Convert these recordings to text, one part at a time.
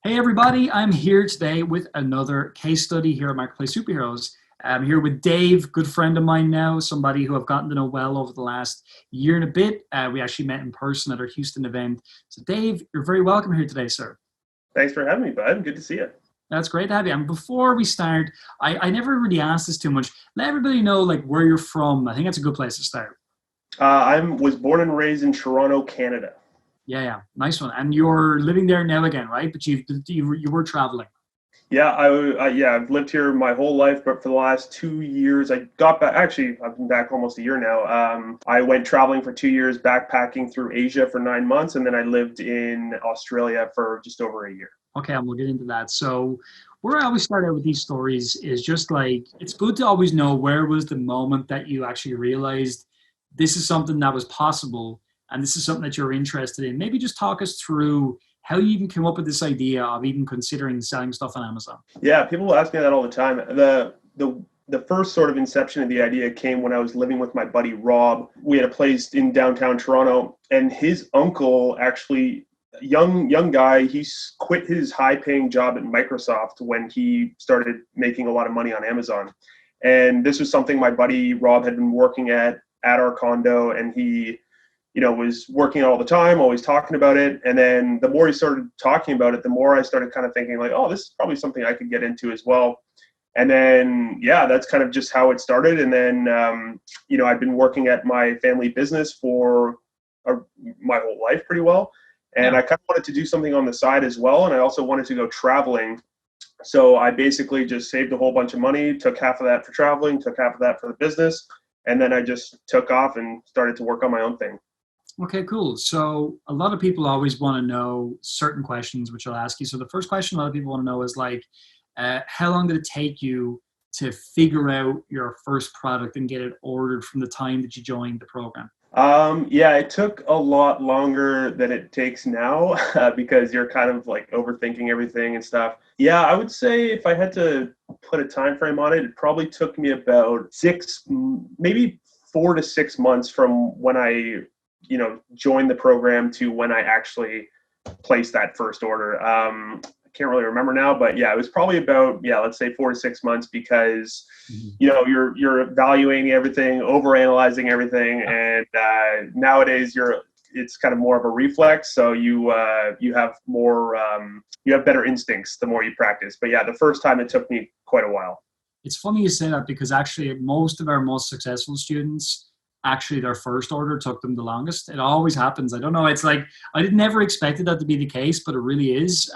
Hey everybody, I'm here today with another case study here at Marketplace Superheroes. I'm here with Dave, good friend of mine now, somebody who I've gotten to know well over the last year and a bit. We actually met in person at our Houston event. So Dave, you're very welcome here today, sir. Thanks for having me, bud. Good to see you. That's great to have you. And before we start, I never really asked this too much. Let everybody know like where you're from. I think that's a good place to start. I was born and raised in Toronto, Canada. Yeah, nice one. And you're living there now again, right? But you were traveling. Yeah, I've lived here my whole life, but for the last 2 years, I got back. Actually, I've been back almost a year now. I went traveling for 2 years, backpacking through Asia for 9 months, and then I lived in Australia for just over a year. Okay, and we'll get into that. So, where I always start out with these stories is just like it's good to always know where was the moment that you actually realized this is something that was possible and this is something that you're interested in. Maybe just talk us through how you even came up with this idea of even considering selling stuff on Amazon. Yeah, people ask me that all the time. The first sort of inception of the idea came when I was living with my buddy Rob. We had a place in downtown Toronto, and his uncle actually young guy, quit his high paying job at Microsoft when he started making a lot of money on Amazon. And this was something my buddy Rob had been working at our condo, and he was working all the time, always talking about it. And then the more he started talking about it, the more I started kind of thinking like, oh, this is probably something I could get into as well. And then, yeah, that's kind of just how it started. And then, I've been working at my family business for my whole life pretty well. And Yeah. I kind of wanted to do something on the side as well. And I also wanted to go traveling. So I basically just saved a whole bunch of money, took half of that for traveling, took half of that for the business. And then I just took off and started to work on my own thing. Okay, cool. So a lot of people always want to know certain questions, which I'll ask you. So the first question a lot of people want to know is like, how long did it take you to figure out your first product and get it ordered from the time that you joined the program? Yeah, it took a lot longer than it takes now because you're kind of like overthinking everything and stuff. Yeah, I would say if I had to put a time frame on it, it probably took me about maybe 4 to 6 months from when I, joined the program to when I actually placed that first order. I can't really remember now, but yeah, it was probably about, let's say 4 to 6 months because Mhm. you're evaluating everything, overanalyzing everything, and nowadays it's kind of more of a reflex. So you have more you have better instincts the more you practice. But yeah, the first time it took me quite a while. It's funny you say that because actually most of our most successful students, actually their first order took them the longest. It always happens. I don't know. It's like I did never expected that to be the case, but it really is.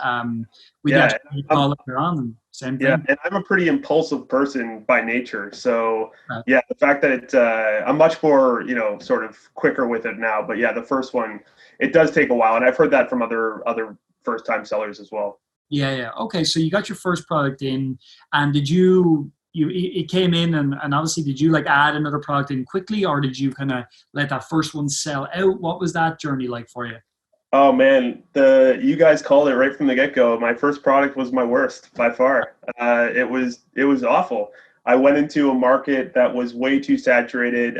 We Yeah, actually I'm, call later on, and same yeah, thing. and I'm a pretty impulsive person by nature. So Uh, yeah, the fact that I'm much more sort of quicker with it now. But yeah, the first one it does take a while, and I've heard that from other first time sellers as well. yeah. Okay, so you got your first product in, and did you it came in, and obviously did you like add another product in quickly, or did you kind of let that first one sell out? What was that journey like for you? Oh man, the you guys called it right from the get go. My first product was my worst by far. It was awful. I went into a market that was way too saturated.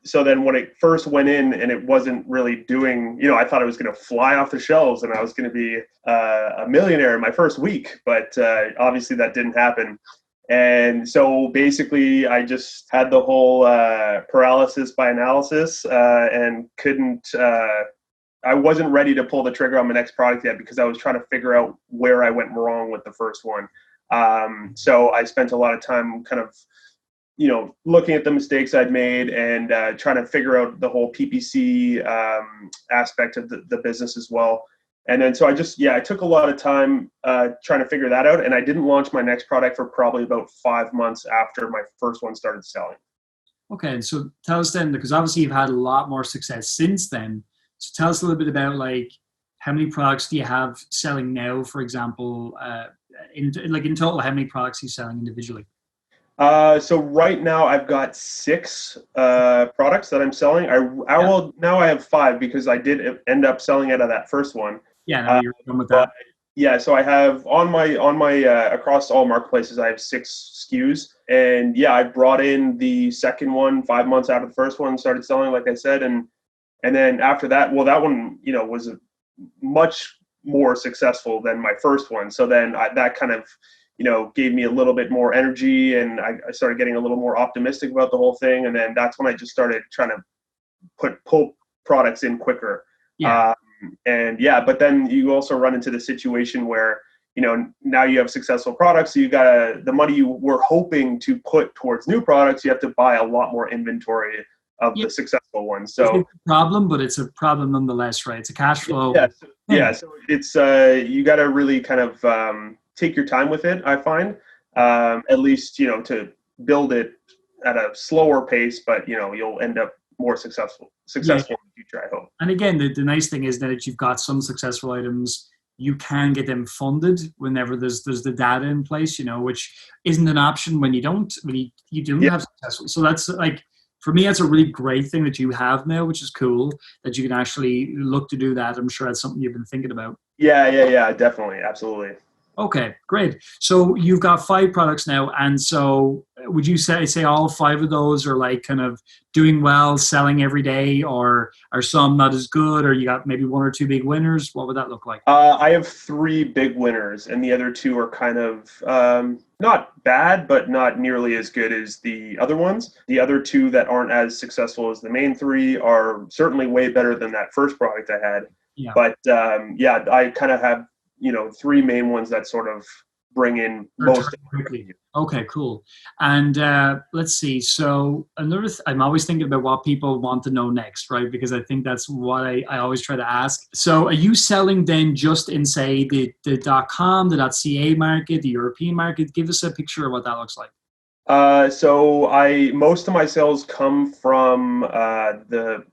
So then when it first went in and it wasn't really doing, I thought it was going to fly off the shelves and I was going to be a millionaire in my first week. But obviously that didn't happen. And so basically, I just had the whole paralysis by analysis and couldn't. I wasn't ready to pull the trigger on my next product yet because I was trying to figure out where I went wrong with the first one. So I spent a lot of time kind of, looking at the mistakes I'd made and trying to figure out the whole PPC aspect of the business as well. And then so I took a lot of time trying to figure that out. And I didn't launch my next product for probably about 5 months after my first one started selling. Okay, and so tell us then, because obviously you've had a lot more success since then. So tell us a little bit about like how many products do you have selling now, for example, in total, how many products are you selling individually? So right now I've got six products that I'm selling. I Yeah, will now I have five because I did end up selling out of that first one. yeah, no, Uh, you're done with that. but yeah, so I have on my across all marketplaces I have six SKUs, and yeah, I brought in the second one 5 months after the first one started selling, like I said, and then after that, well, that one was a much more successful than my first one. So then that kind of, gave me a little bit more energy, and I started getting a little more optimistic about the whole thing. And then that's when I just started trying to pull products in quicker. Yeah. But then you also run into the situation where, now you have successful products. So you got the money you were hoping to put towards new products, you have to buy a lot more inventory of Yeah. the successful ones. It's So a problem, but it's a problem nonetheless, right? It's a cash flow yeah, thing. so it's you got to really kind of take your time with it. I find at least to build it at a slower pace, but you'll end up more successful Yeah. in the future, I hope. And again, the nice thing is that you've got some successful items, you can get them funded whenever there's the data in place, which isn't an option when you don't Yeah. have successful. So that's like, for me, that's a really great thing that you have now, which is cool that you can actually look to do that. I'm sure that's something you've been thinking about. Yeah, definitely, absolutely. Okay, great. So you've got 5 products now, and so would you say all 5 of those are like kind of doing well, selling every day, or are some not as good, or you got maybe 1 or 2 big winners? What would that look like? I have 3 big winners, and the other 2 are kind of not bad, but not nearly as good as the other ones. The other 2 that aren't as successful as the main 3 are certainly way better than that first product I had. Yeah. But I kind of have 3 main ones that sort of bring in most quickly. Okay, cool. And let's see. So I'm always thinking about what people want to know next, right? Because I think that's what I always try to ask. So are you selling then just in, say, the .com, the .ca market, the European market? Give us a picture of what that looks like. So most of my sales come from the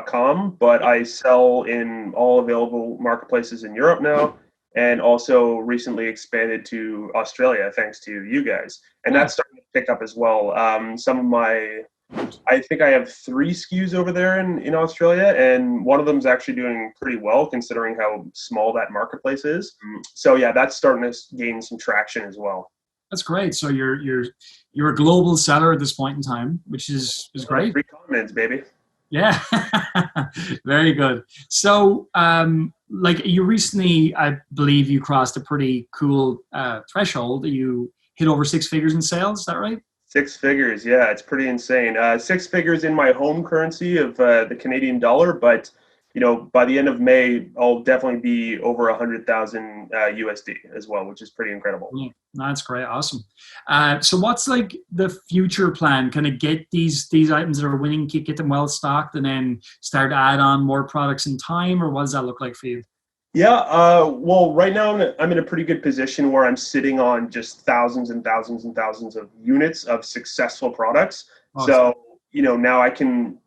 .com, but I sell in all available marketplaces in Europe now, and also recently expanded to Australia thanks to you guys, and that's starting to pick up as well. I think I have 3 SKUs over there in Australia, and one of them is actually doing pretty well considering how small that marketplace is. So yeah, that's starting to gain some traction as well. That's great. So you're a global seller at this point in time, which is great. 3 continents, baby. Yeah, very good. So, like you recently, I believe you crossed a pretty cool threshold. You hit over 6 figures in sales. Is that right? 6 figures, yeah, it's pretty insane. 6 figures in my home currency of the Canadian dollar, but by the end of May, I'll definitely be over 100,000 USD as well, which is pretty incredible. Yeah, that's great, awesome. So, what's like the future plan? Kind of get these items that are winning, get them well stocked, and then start to add on more products in time, or what does that look like for you? Yeah, well, right now I'm in a pretty good position where I'm sitting on just thousands and thousands and thousands of units of successful products. Awesome. So, now I can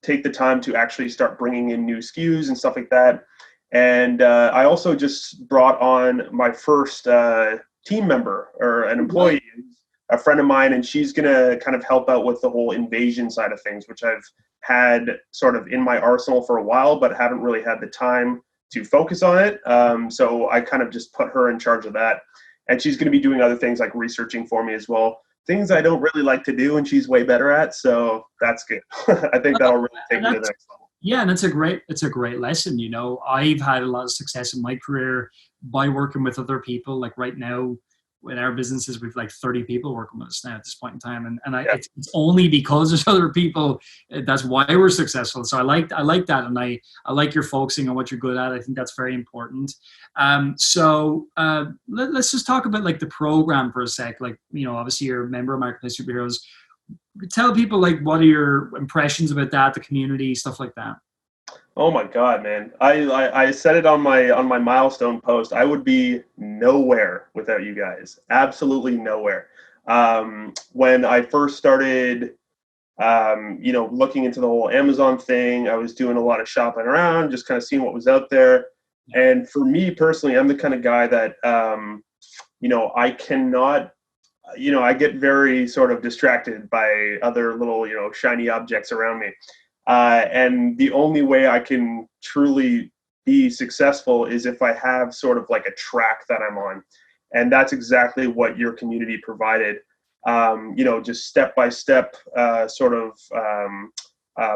take the time to actually start bringing in new SKUs and stuff like that. And I also just brought on my first team member or an employee, a friend of mine, and she's going to kind of help out with the whole invasion side of things, which I've had sort of in my arsenal for a while, but haven't really had the time to focus on it. So I kind of just put her in charge of that. And she's going to be doing other things like researching for me as well. Things I don't really like to do and she's way better at. So that's good. I think that'll really take me to the next level. Yeah, and it's a great lesson. I've had a lot of success in my career by working with other people. Like right now, in our businesses, we've like 30 people working with us now at this point in time, it's only because there's other people. That's why we're successful. So I like that, and I like your focusing on what you're good at. I think that's very important. Let's just talk about like the program for a sec. Like obviously you're a member of Marketplace Superheroes. Tell people like what are your impressions about that, the community, stuff like that. Oh my God, man! I said it on my milestone post. I would be nowhere without you guys. Absolutely nowhere. When I first started, looking into the whole Amazon thing, I was doing a lot of shopping around, just kind of seeing what was out there. And for me personally, I'm the kind of guy that, I cannot. I get very sort of distracted by other little, shiny objects around me. And the only way I can truly be successful is if I have sort of like a track that I'm on. And that's exactly what your community provided. Just step-by-step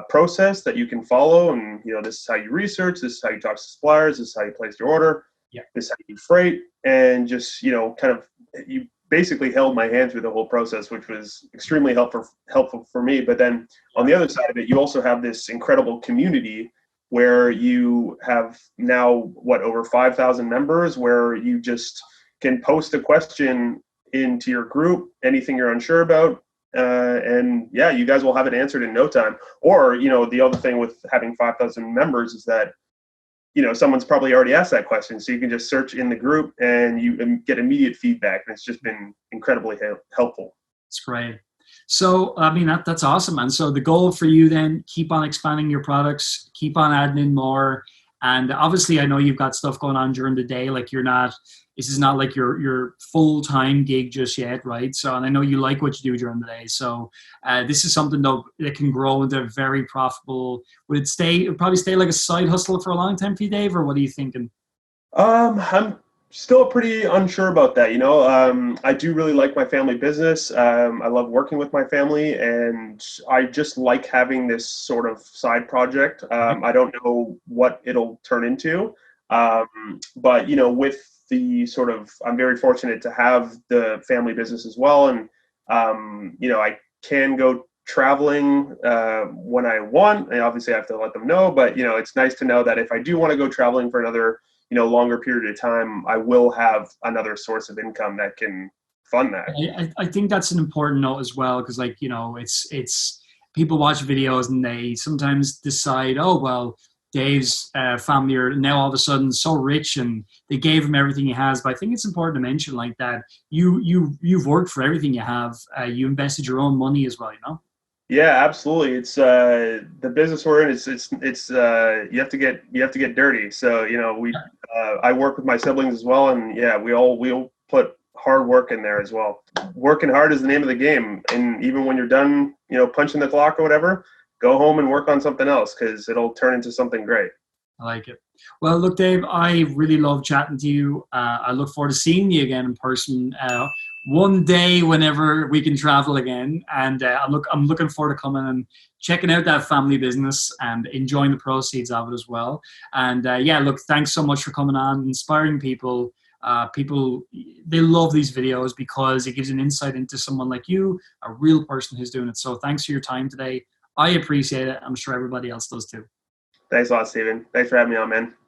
process that you can follow. And, this is how you research, this is how you talk to suppliers, this is how you place your order. Yeah. this is how you do freight, and just, kind of, you basically held my hand through the whole process, which was extremely helpful for me. But then on the other side of it, you also have this incredible community where you have now over 5,000 members, where you just can post a question into your group, anything you're unsure about, and yeah, you guys will have it answered in no time. Or, the other thing with having 5,000 members is that, someone's probably already asked that question, so you can just search in the group and you get immediate feedback, and it's just been incredibly helpful. It's great. So, I mean, that's awesome, man. So the goal for you then, keep on expanding your products, keep on adding in more. And obviously I know you've got stuff going on during the day. Like this is not like your full-time gig just yet, right? So, and I know you like what you do during the day. So this is something though that can grow into very profitable. It'd probably stay like a side hustle for a long time for you, Dave, or what are you thinking? I'm still pretty unsure about that. I do really like my family business. I love working with my family, and I just like having this sort of side project. I don't know what it'll turn into, but with the sort of, I'm very fortunate to have the family business as well, and I can go traveling when I want. And obviously, I have to let them know, but it's nice to know that if I do want to go traveling for another longer period of time, I will have another source of income that can fund that. I think that's an important note as well, because it's people watch videos and they sometimes decide, oh well, Dave's family are now all of a sudden so rich and they gave him everything he has. But I think it's important to mention like that you've worked for everything you have. You invested your own money as well, Yeah, absolutely. It's the business we're in. It's you have to get dirty. So I work with my siblings as well, and yeah, we all put hard work in there as well. Working hard is the name of the game, and even when you're done, punching the clock or whatever, go home and work on something else, because it'll turn into something great. I like it. Well, look, Dave, I really love chatting to you. I look forward to seeing you again in person one day whenever we can travel again. And I'm looking forward to coming and checking out that family business and enjoying the proceeds of it as well. And yeah, look, thanks so much for coming on, inspiring people. People, they love these videos because it gives an insight into someone like you, a real person who's doing it. So thanks for your time today. I appreciate it. I'm sure everybody else does too. Thanks a lot, Steven. Thanks for having me on, man.